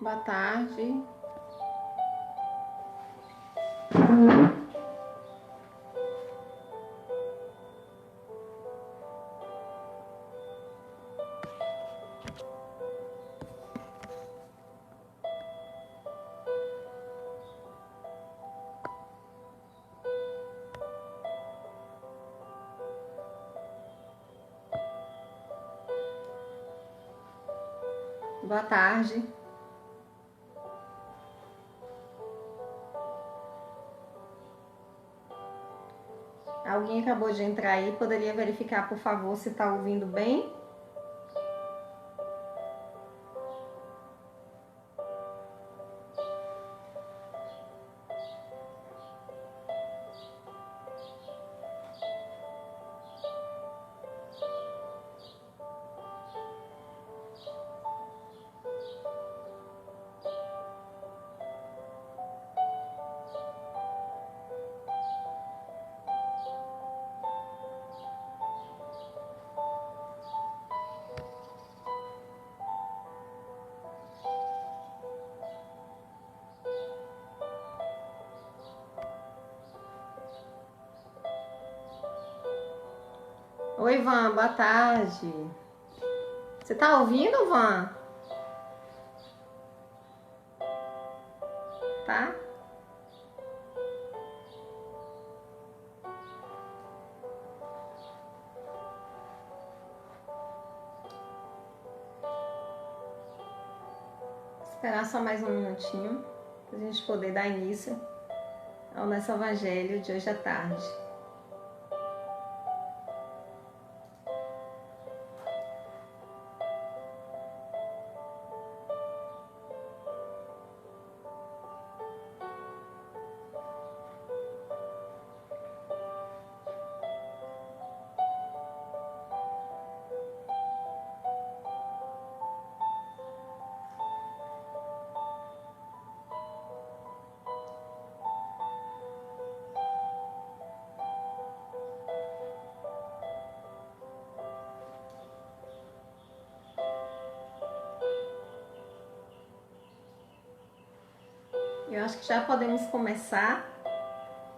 Boa tarde. Boa tarde. Alguém acabou de entrar aí, poderia verificar, por favor, se está ouvindo bem? Oi, Van, boa tarde. Você tá ouvindo, Van? Tá? Esperar só mais um minutinho para a gente poder dar início ao nosso evangelho de hoje à tarde. Eu acho que já podemos começar,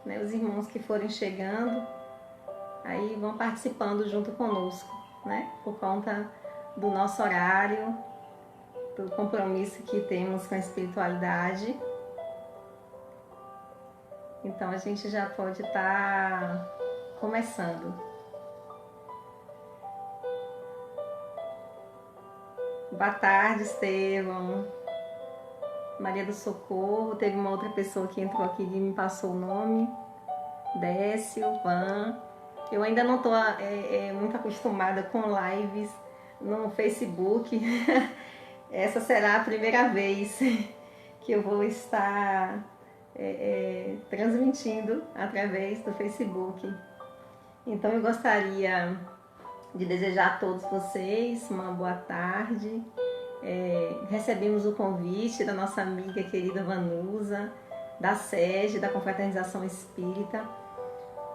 né? Os irmãos que forem chegando, aí vão participando junto conosco, né? Por conta do nosso horário, do compromisso que temos com a espiritualidade. Então a gente já pode estar começando. Boa tarde, Estevão. Maria do Socorro, teve uma outra pessoa que entrou aqui e me passou o nome. Décio, Van. Eu ainda não estou muito acostumada com lives no Facebook. Essa será a primeira vez que eu vou estar transmitindo através do Facebook. Então eu gostaria de desejar a todos vocês uma boa tarde. Recebemos o convite da nossa amiga querida Vanusa, da SEG, da Confraternização Espírita,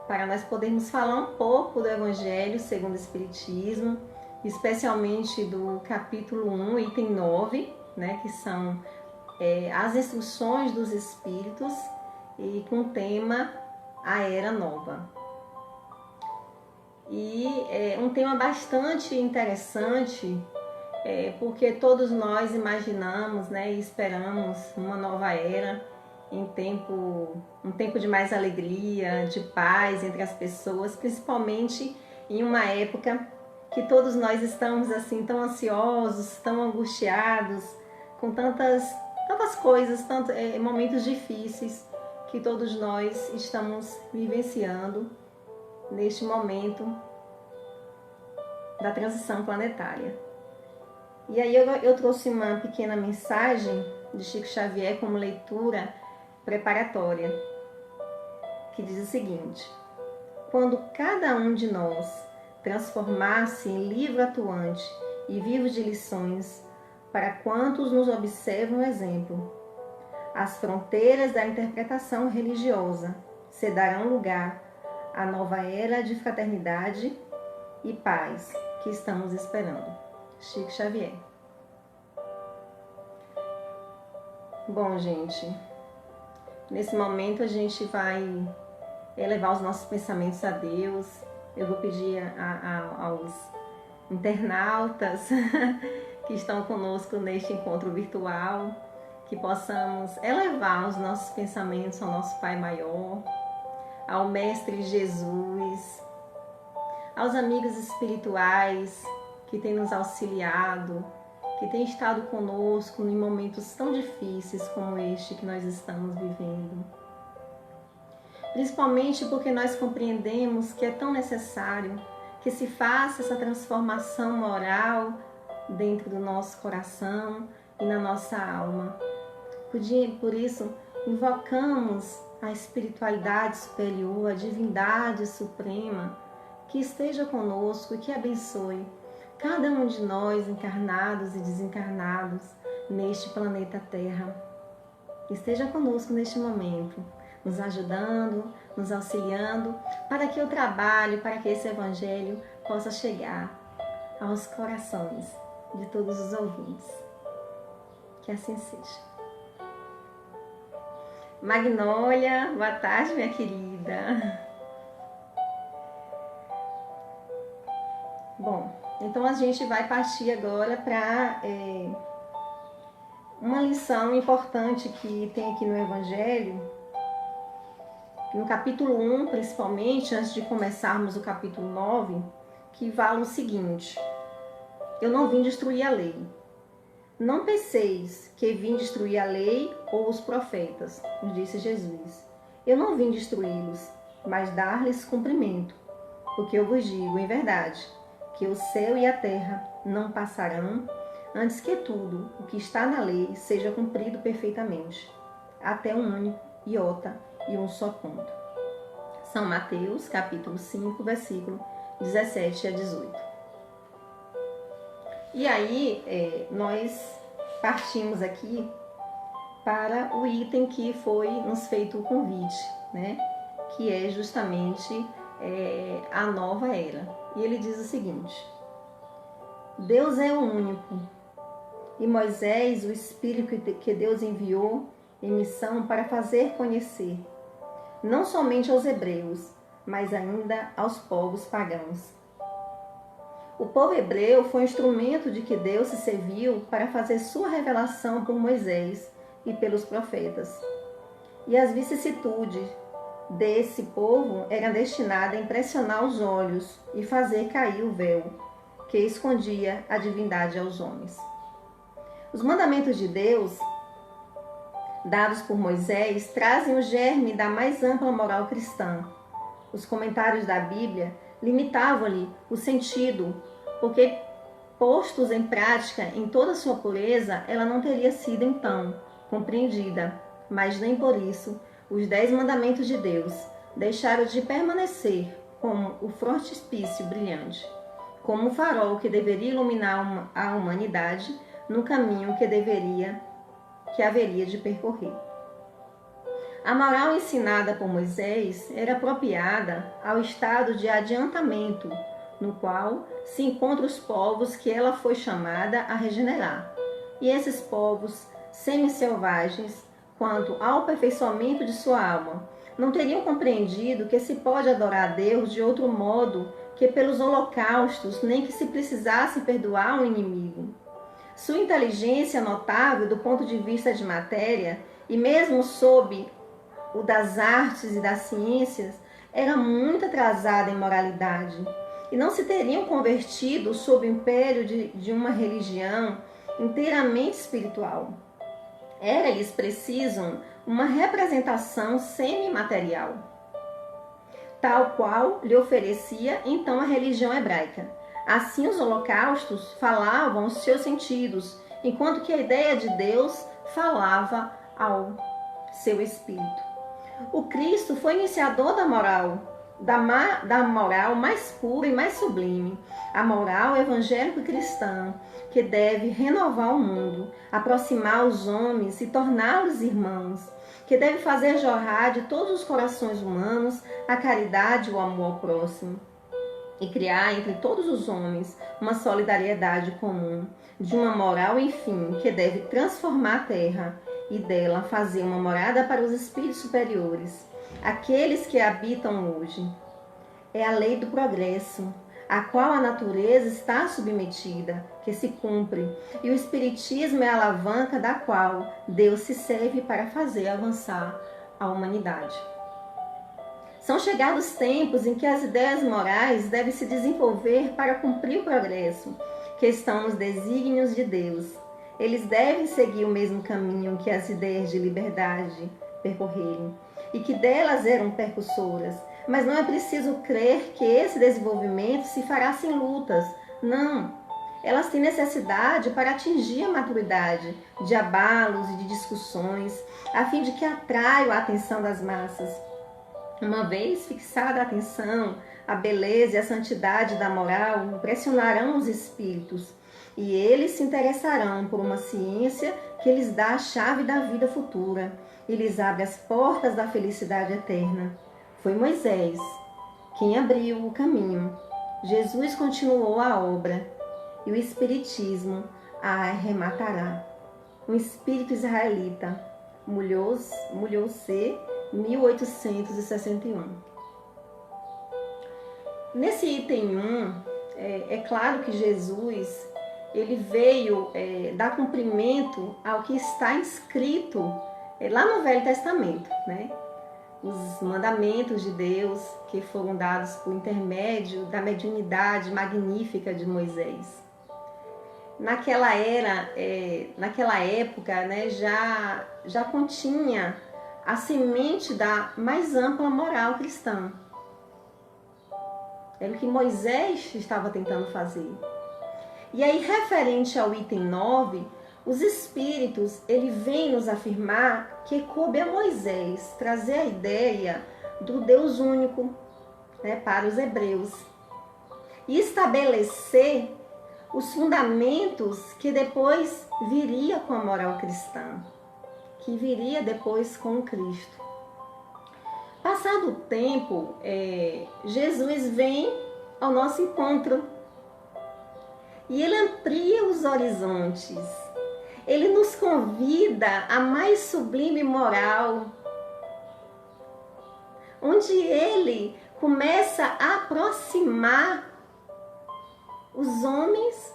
para nós podermos falar um pouco do Evangelho segundo o Espiritismo, especialmente do capítulo 1, item 9, né, que são as instruções dos Espíritos, e com o tema A Era Nova. E um tema bastante interessante, porque todos nós imaginamos, né, e esperamos uma nova era, um tempo de mais alegria, de paz entre as pessoas, principalmente em uma época que todos nós estamos assim tão ansiosos, tão angustiados, com tantas coisas, momentos difíceis que todos nós estamos vivenciando neste momento da transição planetária. E aí eu trouxe uma pequena mensagem de Chico Xavier como leitura preparatória, que diz o seguinte: quando cada um de nós transformar-se em livro atuante e vivo de lições para quantos nos observam exemplo, as fronteiras da interpretação religiosa se darão lugar à nova era de fraternidade e paz que estamos esperando. Chico Xavier. Bom, gente, nesse momento a gente vai elevar os nossos pensamentos a Deus. Eu vou pedir aos internautas que estão conosco neste encontro virtual que possamos elevar os nossos pensamentos ao nosso Pai Maior, ao Mestre Jesus, aos amigos espirituais que têm nos auxiliado, que têm estado conosco em momentos tão difíceis como este que nós estamos vivendo. Principalmente porque nós compreendemos que é tão necessário que se faça essa transformação moral dentro do nosso coração e na nossa alma. Por isso, invocamos a espiritualidade superior, a divindade suprema, que esteja conosco e que abençoe cada um de nós, encarnados e desencarnados, neste planeta Terra. Esteja conosco neste momento, nos ajudando, nos auxiliando, para que o trabalho, para que esse Evangelho possa chegar aos corações de todos os ouvintes. Que assim seja. Magnólia, boa tarde, minha querida. Bom, então a gente vai partir agora para uma lição importante que tem aqui no Evangelho, no capítulo 1, principalmente, antes de começarmos o capítulo 9, que fala o seguinte: eu não vim destruir a lei. Não penseis que vim destruir a lei ou os profetas, disse Jesus. Eu não vim destruí-los, mas dar-lhes cumprimento. Porque eu vos digo, em verdade, que o céu e a terra não passarão antes que tudo o que está na lei seja cumprido perfeitamente, até um único iota e um só ponto. São Mateus, capítulo 5, versículo 17 a 18. E aí, nós partimos aqui para o item que foi nos feito o convite, né? Que é justamente a nova era. E ele diz o seguinte: Deus é o único, e Moisés, o Espírito que Deus enviou em missão para fazer conhecer, não somente aos hebreus, mas ainda aos povos pagãos. O povo hebreu foi um instrumento de que Deus se serviu para fazer sua revelação por Moisés e pelos profetas. E as vicissitudes desse povo eram destinadas a impressionar os olhos e fazer cair o véu que escondia a divindade aos homens. Os mandamentos de Deus, dados por Moisés, trazem o germe da mais ampla moral cristã. Os comentários da Bíblia limitavam-lhe o sentido, porque, postos em prática em toda a sua pureza, ela não teria sido então compreendida, mas nem por isso os 10 mandamentos de Deus deixaram de permanecer como o frontispício brilhante, como o farol que deveria iluminar a humanidade no caminho que haveria de percorrer. A moral ensinada por Moisés era apropriada ao estado de adiantamento, no qual se encontram os povos que ela foi chamada a regenerar. E esses povos, semi-selvagens, quanto ao aperfeiçoamento de sua alma, não teriam compreendido que se pode adorar a Deus de outro modo que pelos holocaustos, nem que se precisasse perdoar um inimigo. Sua inteligência notável do ponto de vista de matéria, e mesmo sob o das artes e das ciências, era muito atrasada em moralidade, e não se teriam convertido sob o império de uma religião inteiramente espiritual. Era-lhes preciso uma representação semimaterial, tal qual lhe oferecia então a religião hebraica. Assim, os holocaustos falavam aos seus sentidos, enquanto que a ideia de Deus falava ao seu espírito. O Cristo foi iniciador da moral, da moral mais pura e mais sublime, a moral evangélico-cristã, que deve renovar o mundo, aproximar os homens e torná-los irmãos, que deve fazer jorrar de todos os corações humanos a caridade e o amor ao próximo, e criar entre todos os homens uma solidariedade comum, de uma moral, enfim, que deve transformar a terra e dela fazer uma morada para os espíritos superiores, aqueles que habitam hoje. É a lei do progresso, a qual a natureza está submetida, que se cumpre, e o Espiritismo é a alavanca da qual Deus se serve para fazer avançar a humanidade. São chegados tempos em que as ideias morais devem se desenvolver para cumprir o progresso, que estão nos desígnios de Deus. Eles devem seguir o mesmo caminho que as ideias de liberdade percorreram, e que delas eram percursoras. Mas não é preciso crer que esse desenvolvimento se fará sem lutas. Não. Elas têm necessidade para atingir a maturidade, de abalos e de discussões, a fim de que atraiam a atenção das massas. Uma vez fixada a atenção, a beleza e a santidade da moral impressionarão os espíritos, e eles se interessarão por uma ciência que lhes dá a chave da vida futura e lhes abre as portas da felicidade eterna. Foi Moisés quem abriu o caminho. Jesus continuou a obra e o Espiritismo a arrematará. Um espírito israelita, Mulhouse, 1861. Nesse item 1, é claro que Jesus ele veio dar cumprimento ao que está escrito lá no Velho Testamento, né? Os mandamentos de Deus que foram dados por intermédio da mediunidade magnífica de Moisés. Naquela época, né, já continha a semente da mais ampla moral cristã. Era o que Moisés estava tentando fazer. E aí, referente ao item 9, os espíritos, ele vem nos afirmar que coube a Moisés trazer a ideia do Deus único, né, para os hebreus e estabelecer os fundamentos que depois viria com a moral cristã, que viria depois com o Cristo. Passado o tempo, Jesus vem ao nosso encontro e ele amplia os horizontes. Ele nos convida à mais sublime moral, onde ele começa a aproximar os homens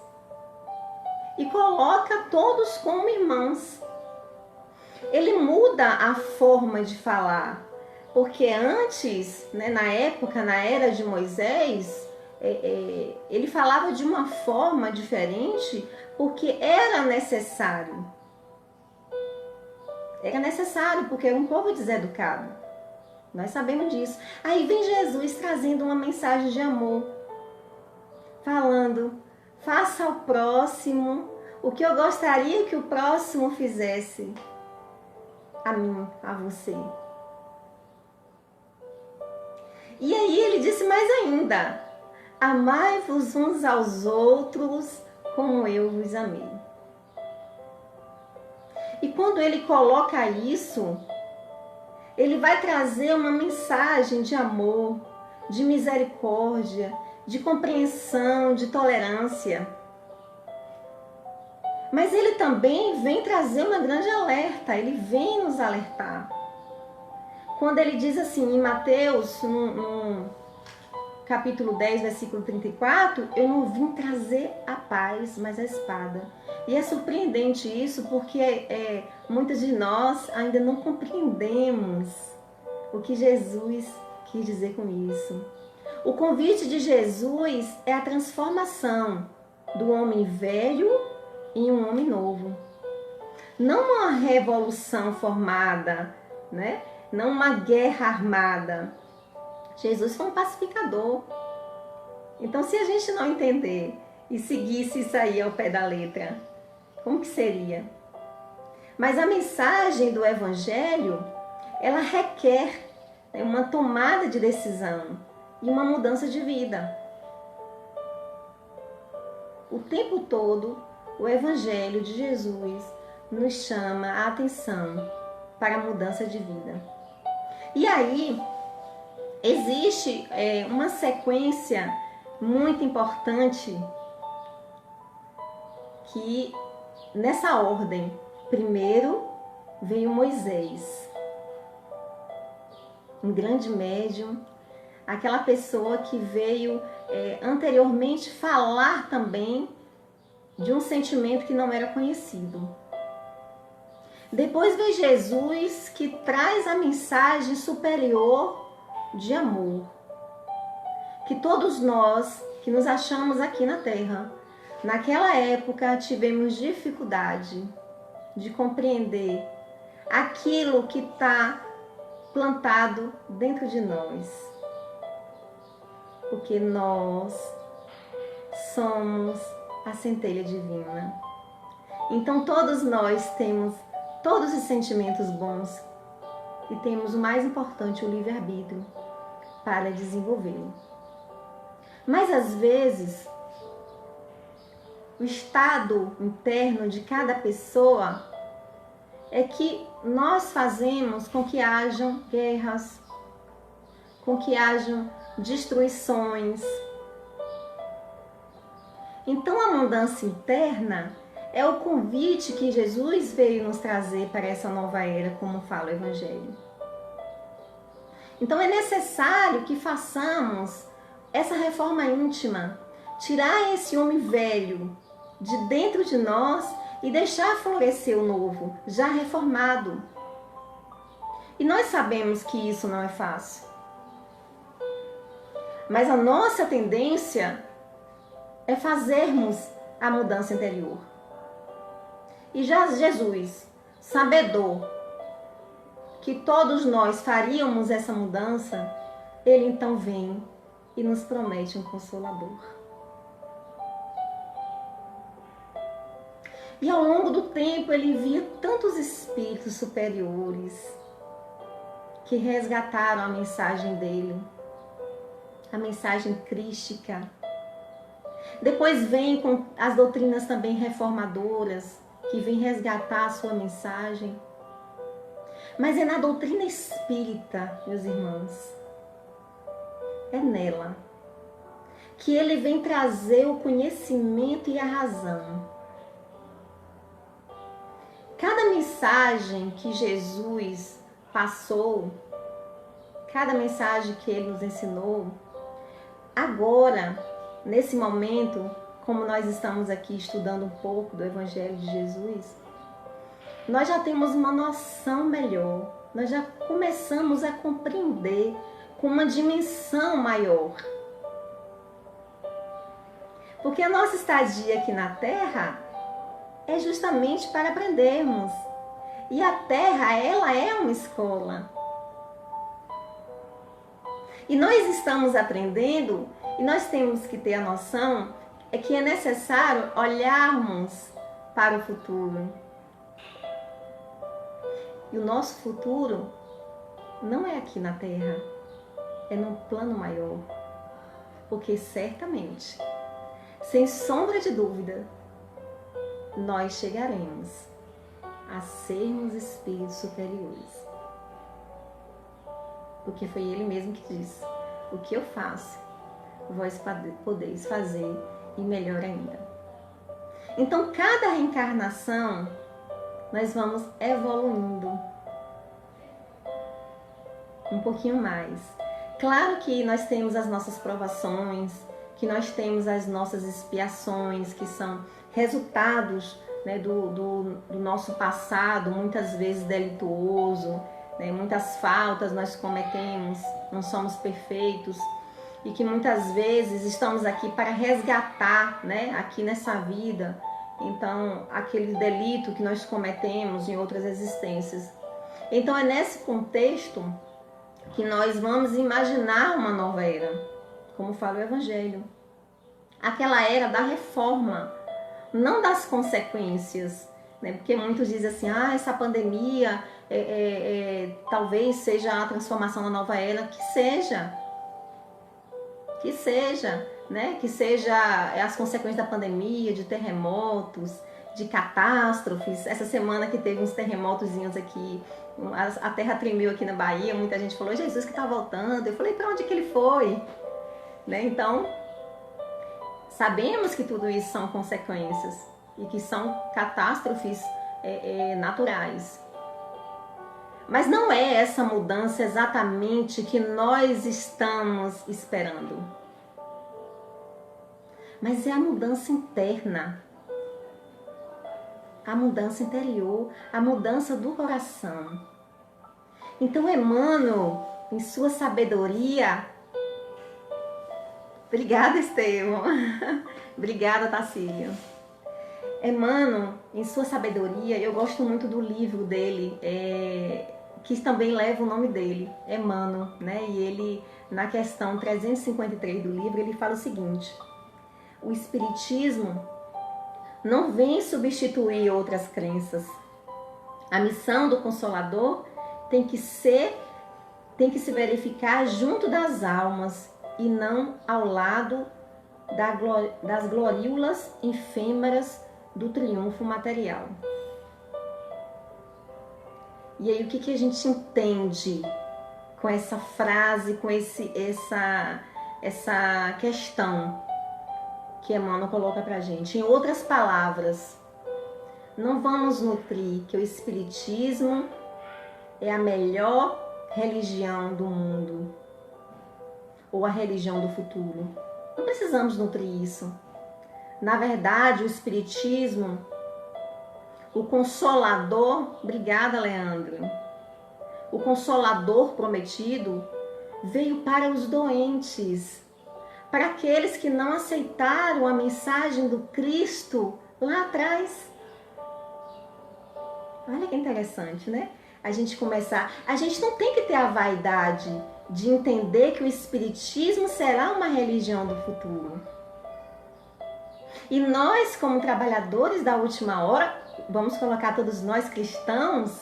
e coloca todos como irmãos. Ele muda a forma de falar, porque antes, né, na era de Moisés, ele falava de uma forma diferente porque era necessário. Era necessário porque era um povo deseducado. Nós sabemos disso. Aí vem Jesus trazendo uma mensagem de amor, falando: faça ao próximo o que eu gostaria que o próximo fizesse a mim, a você. E aí ele disse mais ainda: amai-vos uns aos outros como eu vos amei. E quando ele coloca isso, ele vai trazer uma mensagem de amor, de misericórdia, de compreensão, de tolerância. Mas ele também vem trazer uma grande alerta, ele vem nos alertar. Quando ele diz assim, em Mateus, no capítulo 10, versículo 34, eu não vim trazer a paz, mas a espada. E é surpreendente isso, porque muitas de nós ainda não compreendemos o que Jesus quis dizer com isso. O convite de Jesus é a transformação do homem velho em um homem novo. Não uma revolução formada, né? Não uma guerra armada. Jesus foi um pacificador. Então, se a gente não entender e seguisse isso aí ao pé da letra, como que seria? Mas a mensagem do Evangelho, ela requer, né, uma tomada de decisão e uma mudança de vida. O tempo todo, o Evangelho de Jesus nos chama a atenção para a mudança de vida. E aí, existe uma sequência muito importante que, nessa ordem, primeiro veio Moisés, um grande médium, aquela pessoa que veio anteriormente falar também de um sentimento que não era conhecido. Depois vem Jesus, que traz a mensagem superior de amor, que todos nós que nos achamos aqui na Terra, naquela época tivemos dificuldade de compreender aquilo que está plantado dentro de nós, porque nós somos a centelha divina. Então todos nós temos todos os sentimentos bons e temos o mais importante, o livre-arbítrio, para desenvolvê-lo. Mas às vezes, o estado interno de cada pessoa é que nós fazemos com que hajam guerras, com que hajam destruições. Então a mudança interna é o convite que Jesus veio nos trazer para essa nova era, como fala o Evangelho. Então é necessário que façamos essa reforma íntima, tirar esse homem velho de dentro de nós e deixar florescer o novo, já reformado. E nós sabemos que isso não é fácil. Mas a nossa tendência é fazermos a mudança interior. E já Jesus, sabedor que todos nós faríamos essa mudança, ele então vem e nos promete um Consolador. E ao longo do tempo ele via tantos espíritos superiores que resgataram a mensagem dele, a mensagem crística. Depois vem com as doutrinas também reformadoras, que vem resgatar a sua mensagem. Mas é na doutrina espírita, meus irmãos, é nela que ele vem trazer o conhecimento e a razão. Cada mensagem que Jesus passou, cada mensagem que ele nos ensinou, agora, nesse momento, como nós estamos aqui estudando um pouco do Evangelho de Jesus, nós já temos uma noção melhor, nós já começamos a compreender com uma dimensão maior. Porque a nossa estadia aqui na Terra é justamente para aprendermos. E a Terra, ela é uma escola. E nós estamos aprendendo, e nós temos que ter a noção é que é necessário olharmos para o futuro. E o nosso futuro não é aqui na Terra, é no plano maior. Porque certamente, sem sombra de dúvida, nós chegaremos a sermos espíritos superiores. Porque foi ele mesmo que disse: o que eu faço, vós podeis fazer e melhor ainda. Então, cada reencarnação, nós vamos evoluindo um pouquinho mais. Claro que nós temos as nossas provações, que nós temos as nossas expiações, que são resultados, né, do nosso passado, muitas vezes delituoso, né, muitas faltas nós cometemos, não somos perfeitos, e que muitas vezes estamos aqui para resgatar, né, aqui nessa vida, então, aquele delito que nós cometemos em outras existências. Então, é nesse contexto que nós vamos imaginar uma nova era, como fala o Evangelho. Aquela era da reforma, não das consequências, né? Porque muitos dizem assim, essa pandemia talvez seja a transformação da nova era. Que seja, né? Que seja as consequências da pandemia, de terremotos, de catástrofes. Essa semana que teve uns terremotozinhos aqui, a terra tremeu aqui na Bahia, muita gente falou, Jesus que está voltando. Eu falei, para onde que ele foi? Né? Então, sabemos que tudo isso são consequências e que são catástrofes naturais. Mas não é essa mudança exatamente que nós estamos esperando. Mas é a mudança interna, a mudança interior, a mudança do coração. Então Emmanuel, em sua sabedoria... Obrigada, Estevão. Obrigada, Tacílio. Emmanuel, em sua sabedoria, eu gosto muito do livro dele, que também leva o nome dele, Emmanuel, né? E ele, na questão 353 do livro, ele fala o seguinte: o Espiritismo não vem substituir outras crenças. A missão do Consolador tem que se verificar junto das almas e não ao lado das gloríolas efêmeras do triunfo material. E aí o que a gente entende com essa frase, com essa questão que Emmanuel coloca pra gente? Em outras palavras, não vamos nutrir que o Espiritismo é a melhor religião do mundo ou a religião do futuro. Não precisamos nutrir isso. Na verdade, o Espiritismo, o Consolador, obrigada, Leandro, o Consolador prometido veio para os doentes, para aqueles que não aceitaram a mensagem do Cristo lá atrás. Olha que interessante, né? A gente não tem que ter a vaidade de entender que o Espiritismo será uma religião do futuro. E nós, como trabalhadores da última hora, vamos colocar todos nós cristãos,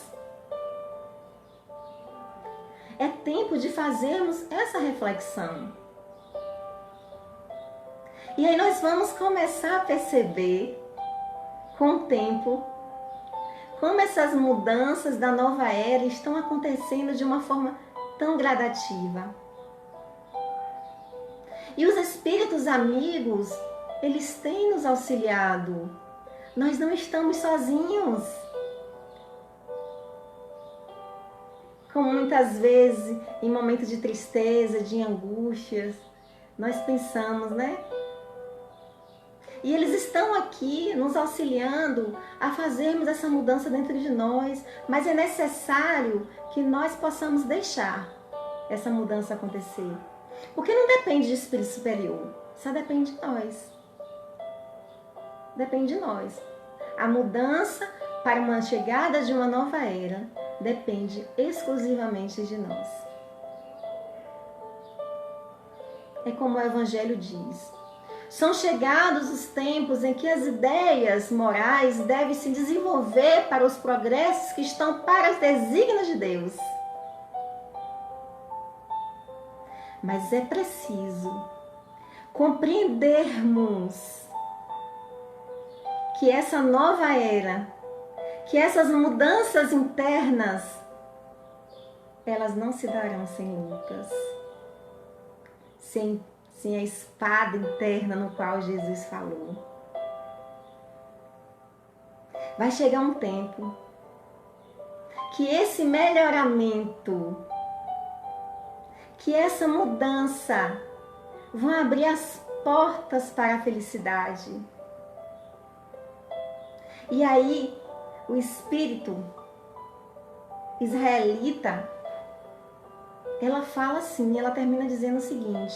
é tempo de fazermos essa reflexão. E aí nós vamos começar a perceber, com o tempo, como essas mudanças da nova era estão acontecendo de uma forma tão gradativa. E os espíritos amigos, eles têm nos auxiliado. Nós não estamos sozinhos. Como muitas vezes, em momentos de tristeza, de angústias, nós pensamos, né? E eles estão aqui nos auxiliando a fazermos essa mudança dentro de nós, mas é necessário que nós possamos deixar essa mudança acontecer. Porque não depende de espírito superior, só depende de nós. Depende de nós. A mudança para uma chegada de uma nova era depende exclusivamente de nós. É como o Evangelho diz: são chegados os tempos em que as ideias morais devem se desenvolver para os progressos que estão para os desígnios de Deus. Mas é preciso compreendermos que essa nova era, que essas mudanças internas, elas não se darão sem lutas, sem a espada interna no qual Jesus falou. Vai chegar um tempo que esse melhoramento, que essa mudança vão abrir as portas para a felicidade. E aí, o espírito israelita, ela fala assim, ela termina dizendo o seguinte: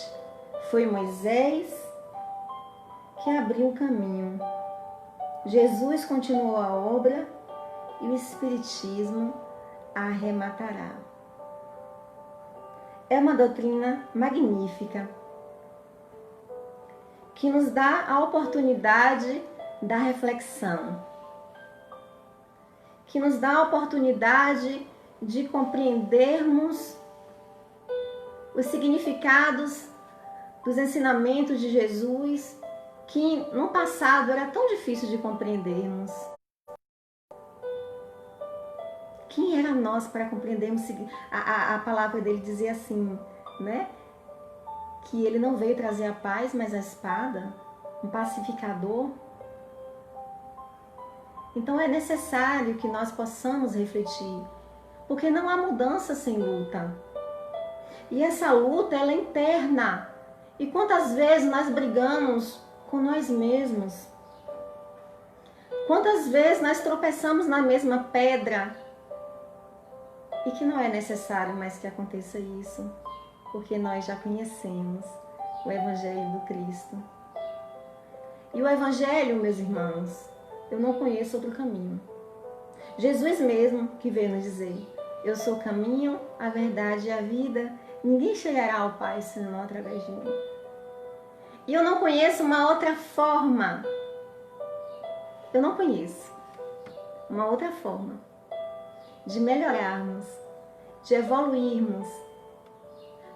foi Moisés que abriu o caminho. Jesus continuou a obra e o Espiritismo a arrematará. É uma doutrina magnífica que nos dá a oportunidade da reflexão, que nos dá a oportunidade de compreendermos os significados dos ensinamentos de Jesus, que no passado era tão difícil de compreendermos. Quem era nós para compreendermos? A palavra dele dizia assim, né? Que ele não veio trazer a paz, mas a espada, um pacificador. Então é necessário que nós possamos refletir, Porque não há mudança sem luta. E essa luta, ela é interna. E quantas vezes nós brigamos com nós mesmos? Quantas vezes nós tropeçamos na mesma pedra? E que não é necessário mais que aconteça isso, porque nós já conhecemos o Evangelho do Cristo. E o Evangelho, meus irmãos, eu não conheço outro caminho. Jesus mesmo que veio nos dizer: eu sou o caminho, a verdade e a vida. Ninguém chegará ao Pai senão através de mim. E eu não conheço uma outra forma. Eu não conheço uma outra forma de melhorarmos, de evoluirmos,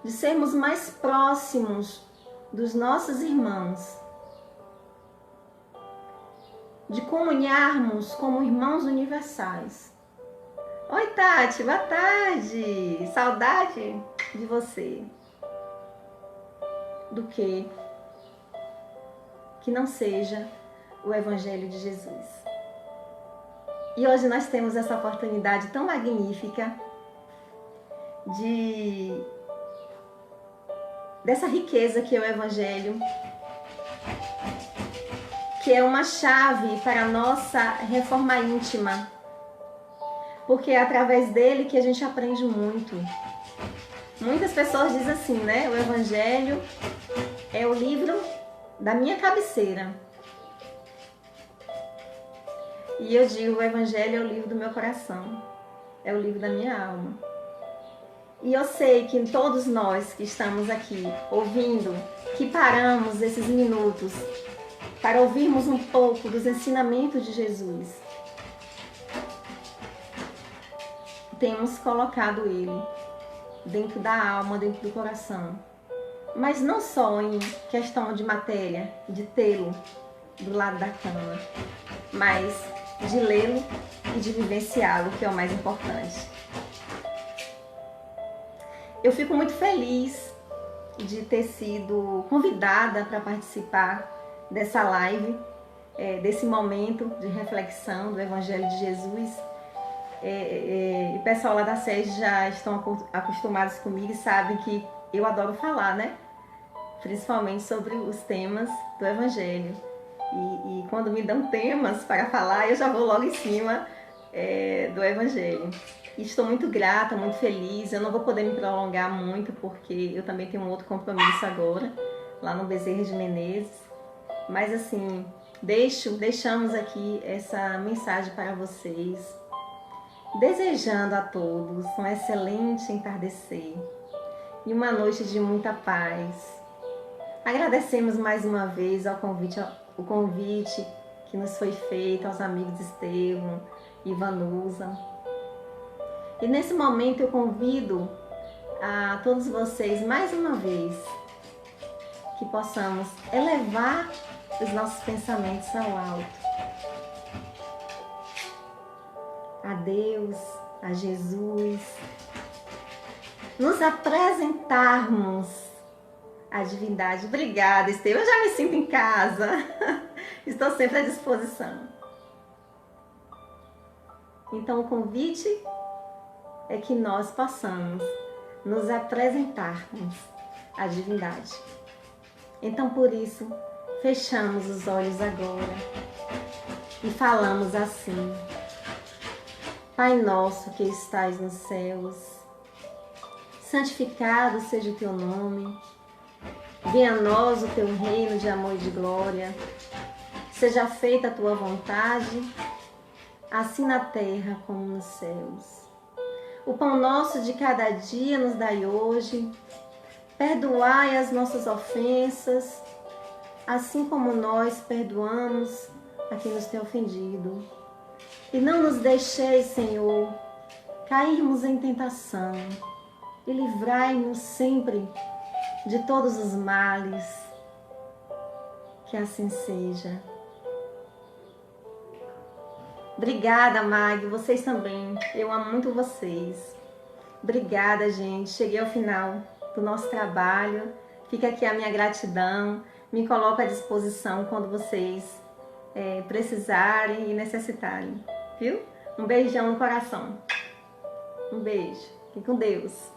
de sermos mais próximos dos nossos irmãos, de comunharmos como irmãos universais. Oi, Tati, boa tarde! Saudade de você. Do que não seja o Evangelho de Jesus. E hoje nós temos essa oportunidade tão magnífica dessa riqueza que é o Evangelho, que é uma chave para a nossa reforma íntima, porque é através dele que a gente aprende muito. Muitas pessoas dizem assim, né? O Evangelho é o livro da minha cabeceira. E eu digo, o Evangelho é o livro do meu coração, é o livro da minha alma. E eu sei que todos nós que estamos aqui ouvindo, que paramos esses minutos para ouvirmos um pouco dos ensinamentos de Jesus, temos colocado ele dentro da alma, dentro do coração. Mas não só em questão de matéria, de tê-lo do lado da cama, mas de lê-lo e de vivenciá-lo, que é o mais importante. Eu fico muito feliz de ter sido convidada para participar dessa live, desse momento de reflexão do Evangelho de Jesus. O pessoal lá da sede já estão acostumados comigo e sabem que eu adoro falar, né? Principalmente sobre os temas do Evangelho. E quando me dão temas para falar, eu já vou logo em cima do Evangelho. E estou muito grata, muito feliz. Eu não vou poder me prolongar muito, porque eu também tenho um outro compromisso agora, lá no Bezerra de Menezes. Mas assim, deixamos aqui essa mensagem para vocês, desejando a todos um excelente entardecer e uma noite de muita paz. Agradecemos mais uma vez o convite que nos foi feito aos amigos Estevão e Vanusa. E nesse momento eu convido a todos vocês mais uma vez que possamos elevar os nossos pensamentos ao alto. A Deus, a Jesus, nos apresentarmos à divindade. Obrigada, Estevão. Eu já me sinto em casa. Estou sempre à disposição. Então, o convite é que nós possamos nos apresentarmos à divindade. Então, por isso, fechamos os olhos agora e falamos assim: Pai nosso que estais nos céus, santificado seja o teu nome, venha a nós o teu reino de amor e de glória, seja feita a tua vontade, assim na terra como nos céus. O pão nosso de cada dia nos dai hoje, perdoai as nossas ofensas, assim como nós perdoamos a quem nos tem ofendido. E não nos deixeis, Senhor, cairmos em tentação, e livrai-nos sempre de todos os males. Que assim seja. Obrigada, Mag, vocês também. Eu amo muito vocês. Obrigada, gente. Cheguei ao final do nosso trabalho. Fica aqui a minha gratidão. Me coloco à disposição quando vocês precisarem e necessitarem. Viu? Um beijão no coração. Um beijo. Fique com Deus.